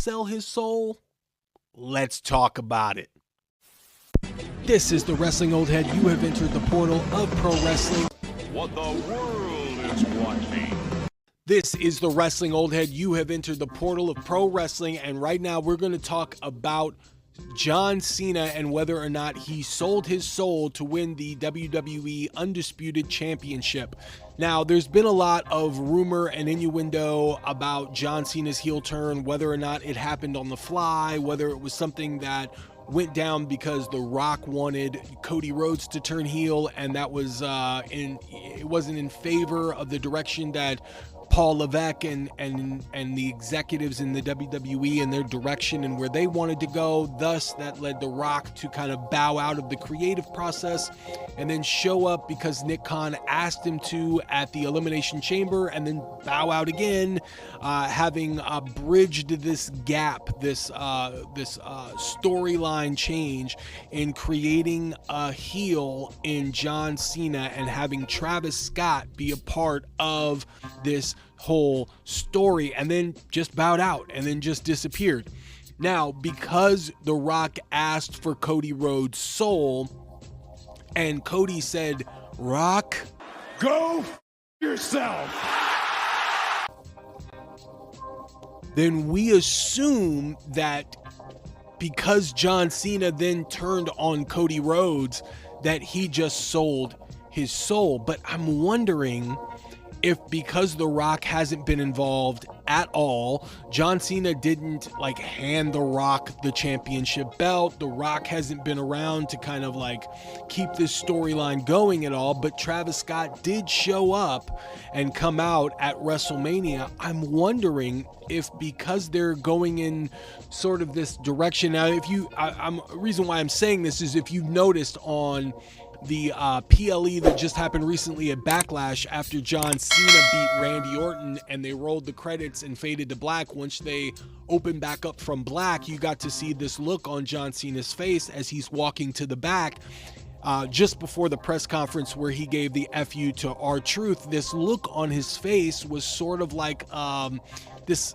sell his soul? Let's talk about it. This is the Wrestling Old Head. You have entered the portal of pro wrestling. What the world is watching. This is the Wrestling Old Head. You have entered the portal of pro wrestling, and right now we're going to talk about John Cena and whether or not he sold his soul to win the WWE Undisputed Championship. Now, there's been a lot of rumor and innuendo about John Cena's heel turn, whether or not it happened on the fly, whether it was something that went down because The Rock wanted Cody Rhodes to turn heel, and that was it wasn't in favor of the direction that Paul Levesque and the executives in the WWE and their direction and where they wanted to go. Thus, that led The Rock to kind of bow out of the creative process and then show up because Nick Khan asked him to at the Elimination Chamber, and then bow out again, having bridged this gap, this storyline change in creating a heel in John Cena and having Travis Scott be a part of this whole story, and then just bowed out and then just disappeared. Now, because The Rock asked for Cody Rhodes' soul and Cody said, "Rock, Go yourself." then we assume that because John Cena then turned on Cody Rhodes, that he just sold his soul. But I'm wondering if, because The Rock hasn't been involved at all, John Cena didn't hand The Rock the championship belt. The Rock hasn't been around to kind of keep this storyline going at all, but Travis Scott did show up and come out at WrestleMania. I'm wondering if, because they're going in sort of this direction now, reason why I'm saying this is, if you've noticed on the PLE that just happened recently at Backlash, after John Cena beat Randy Orton and they rolled the credits and faded to black, once they opened back up from black, you got to see this look on John Cena's face as he's walking to the back. Just before the press conference where he gave the FU to R-Truth, this look on his face was sort of like this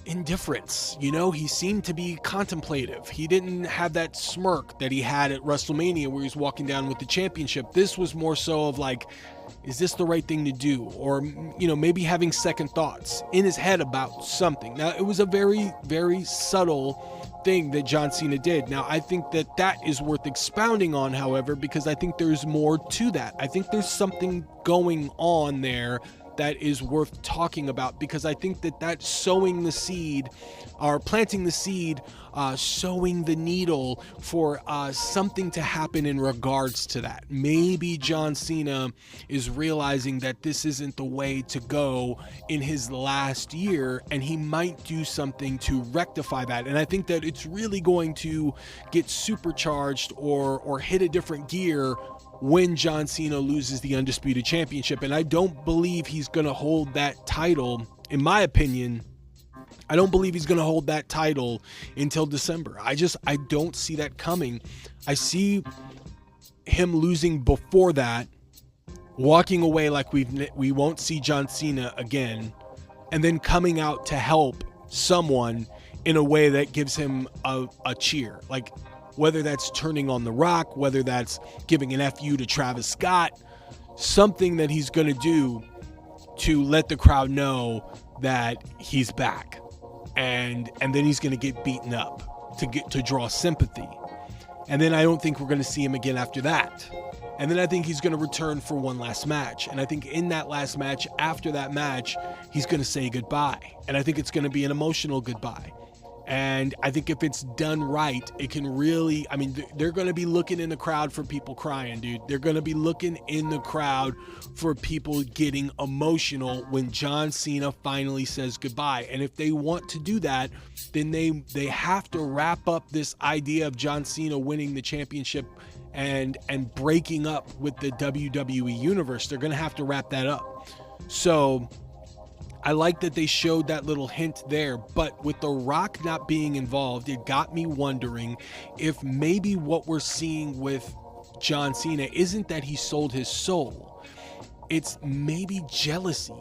indifference. He seemed to be contemplative. He didn't have that smirk that he had at WrestleMania where he's walking down with the championship. This was more so of is this the right thing to do? Or, maybe having second thoughts in his head about something. Now, it was a very, very subtle thing that John Cena did. Now, I think that is worth expounding on, however, because I think there's more to that. I think there's something going on there that is worth talking about, because I think that sowing the seed, or planting the seed, sowing the needle for something to happen in regards to that. Maybe John Cena is realizing that this isn't the way to go in his last year, and he might do something to rectify that. And I think that it's really going to get supercharged or hit a different gear when John Cena loses the Undisputed Championship. And I don't believe he's going to hold that title, in my opinion. I don't believe he's going to hold that title until December. I don't see that coming. I see him losing before that, walking away like we won't see John Cena again, and then coming out to help someone in a way that gives him a cheer. Whether that's turning on The Rock, whether that's giving an FU to Travis Scott, something that he's going to do to let the crowd know that he's back. And then he's going to get beaten up to draw sympathy. And then I don't think we're going to see him again after that. And then I think he's going to return for one last match. And I think in that last match, after that match, he's going to say goodbye. And I think it's going to be an emotional goodbye. And I think if it's done right, it can really, they're going to be looking in the crowd for people crying, dude. They're going to be looking in the crowd for people getting emotional when John Cena finally says goodbye. And if they want to do that, then they have to wrap up this idea of John Cena winning the championship and breaking up with the WWE universe. They're going to have to wrap that up. So I like that they showed that little hint there, but with The Rock not being involved, it got me wondering if maybe what we're seeing with John Cena isn't that he sold his soul. It's maybe jealousy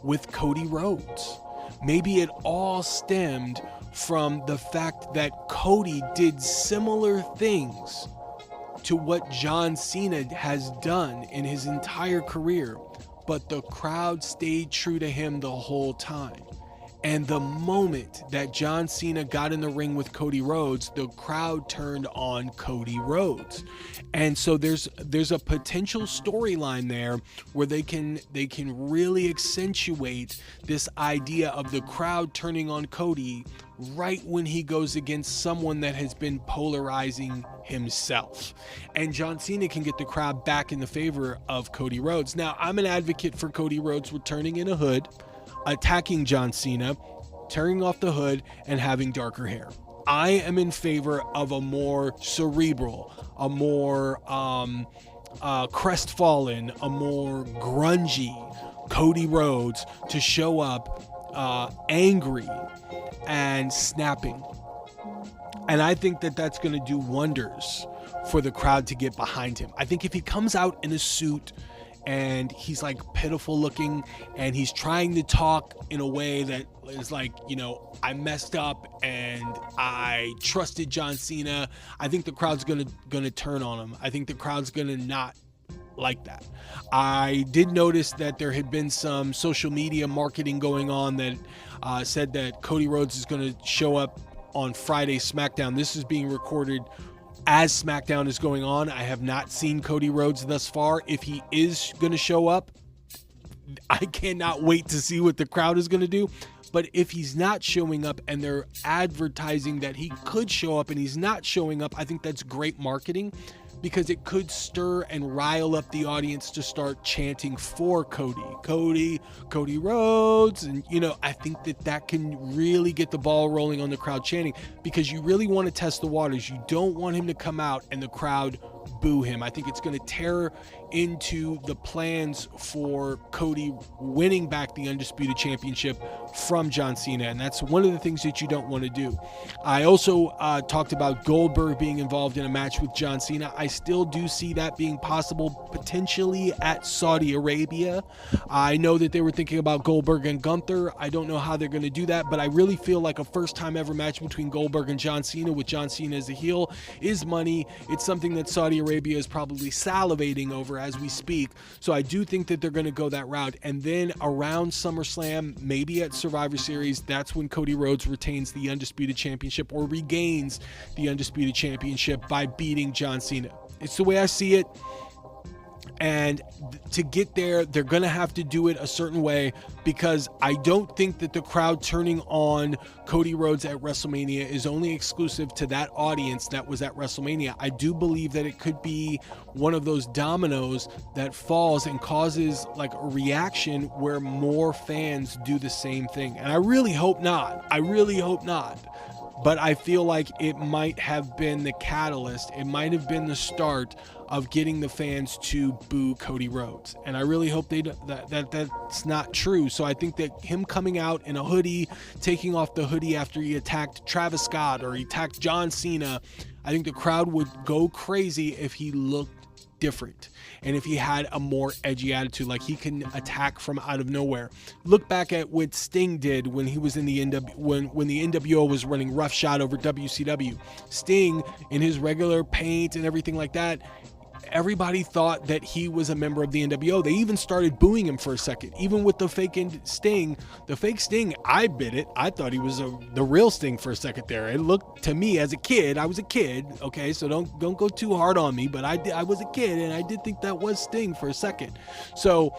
with Cody Rhodes. maybe it all stemmed from the fact that Cody did similar things to what John Cena has done in his entire career, but the crowd stayed true to him the whole time. And the moment that John Cena got in the ring with Cody Rhodes, the crowd turned on Cody Rhodes. And so there's a potential storyline there where they can really accentuate this idea of the crowd turning on Cody right when he goes against someone that has been polarizing himself. And John Cena can get the crowd back in the favor of Cody Rhodes. Now, I'm an advocate for Cody Rhodes returning in a hood, attacking John Cena, tearing off the hood, and having darker hair. I am in favor of a more cerebral, a more crestfallen, a more grungy Cody Rhodes to show up angry and snapping. And I think that that's going to do wonders for the crowd to get behind him. I think if he comes out in a suit and he's like pitiful looking and he's trying to talk in a way that is like, you know, I messed up and I trusted John Cena, I think the crowd's gonna turn on him. I think the crowd's gonna not like that. I did notice that there had been some social media marketing going on that said that Cody Rhodes is going to show up on Friday SmackDown. This is being recorded as SmackDown is going on. I have not seen Cody Rhodes thus far. If he is going to show up, I cannot wait to see what the crowd is going to do. But if he's not showing up and they're advertising that he could show up and he's not showing up, I think that's great marketing, because it could stir and rile up the audience to start chanting for Cody Rhodes. And, you know, I think that can really get the ball rolling on the crowd chanting, because you really want to test the waters. You don't want him to come out and the crowd boo him. I think it's going to tear into the plans for Cody winning back the Undisputed Championship from John Cena, and that's one of the things that you don't want to do. I also talked about Goldberg being involved in a match with John Cena. I still do see that being possible, potentially at Saudi Arabia. I know that they were thinking about Goldberg and Gunther. I don't know how they're going to do that, but I really feel like a first time ever match between Goldberg and John Cena, with John Cena as the heel, is money. It's something that Saudi Arabia is probably salivating over as we speak. So I do think that they're going to go that route. And then around SummerSlam, maybe at Survivor Series, that's when Cody Rhodes retains the Undisputed Championship, or regains the Undisputed Championship by beating John Cena. It's the way I see it. And to get there, they're going to have to do it a certain way, because I don't think that the crowd turning on Cody Rhodes at WrestleMania is only exclusive to that audience that was at WrestleMania. I do believe that it could be one of those dominoes that falls and causes like a reaction where more fans do the same thing. And I really hope not. But I feel like it might have been the catalyst. It might have been the start of getting the fans to boo Cody Rhodes. And I really hope that's not true. So I think that him coming out in a hoodie, taking off the hoodie after he attacked Travis Scott or he attacked John Cena, I think the crowd would go crazy if he looked different and if he had a more edgy attitude, like he can attack from out of nowhere. Look back at what Sting did when he was in the when the NWO was running roughshod over WCW. Sting, in his regular paint and everything like that, everybody thought that he was a member of the NWO. They even started booing him for a second, even with the fake Sting. The fake Sting, I bit it. I thought he was the real Sting for a second there. It looked to me as a kid, I was a kid, okay, so don't go too hard on me, but I was a kid and I did think that was Sting for a second. So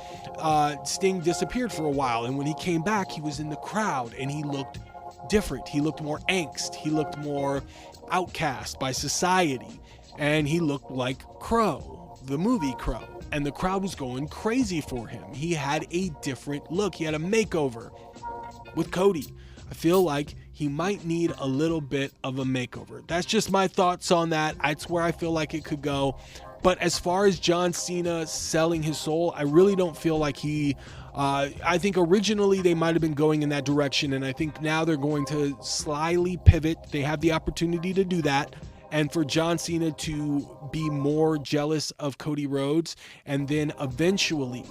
Sting disappeared for a while, and when he came back, he was in the crowd and he looked different. He looked more angst. He looked more outcast by society. And he looked like Crow, the movie Crow. And the crowd was going crazy for him. He had a different look. He had a makeover. With Cody, I feel like he might need a little bit of a makeover. That's just my thoughts on that. That's where I feel like it could go. But as far as John Cena selling his soul, I really don't feel like he... I think originally they might have been going in that direction. And I think now they're going to slyly pivot. They have the opportunity to do that. And for John Cena to be more jealous of Cody Rhodes, and then eventually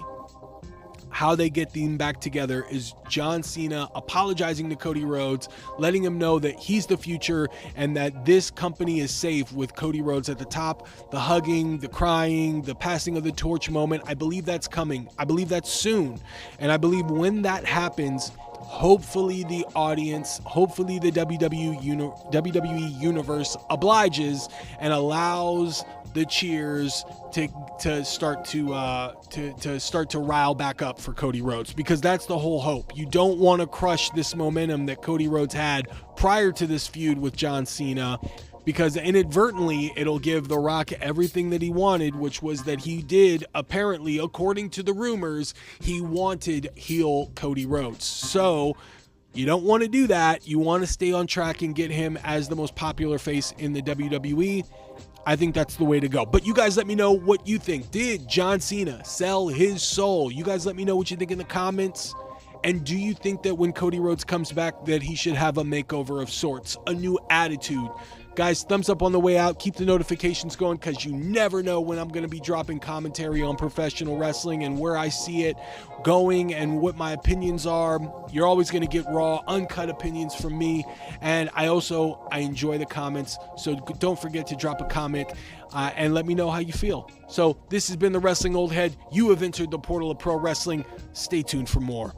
how they get them back together is John Cena apologizing to Cody Rhodes, letting him know that he's the future and that this company is safe with Cody Rhodes at the top. The hugging, the crying, the passing of the torch moment, I believe that's coming. I believe that's soon. And I believe when that happens, hopefully the audience, hopefully the WWE universe obliges and allows the cheers to start to rile back up for Cody Rhodes, because that's the whole hope. You don't want to crush this momentum that Cody Rhodes had prior to this feud with John Cena, because inadvertently it'll give The Rock everything that he wanted, which was that he did, apparently, according to the rumors, he wanted heel Cody Rhodes. So you don't want to do that. You want to stay on track and get him as the most popular face in the WWE. I think that's the way to go. But you guys let me know what you think. Did John Cena sell his soul? You guys let me know what you think in the comments. And do you think that when Cody Rhodes comes back that he should have a makeover of sorts, a new attitude? Guys, thumbs up on the way out. Keep the notifications going, because you never know when I'm going to be dropping commentary on professional wrestling and where I see it going and what my opinions are. You're always going to get raw, uncut opinions from me. And I enjoy the comments. So don't forget to drop a comment and let me know how you feel. So this has been the Wrestling Old Head. You have entered the portal of pro wrestling. Stay tuned for more.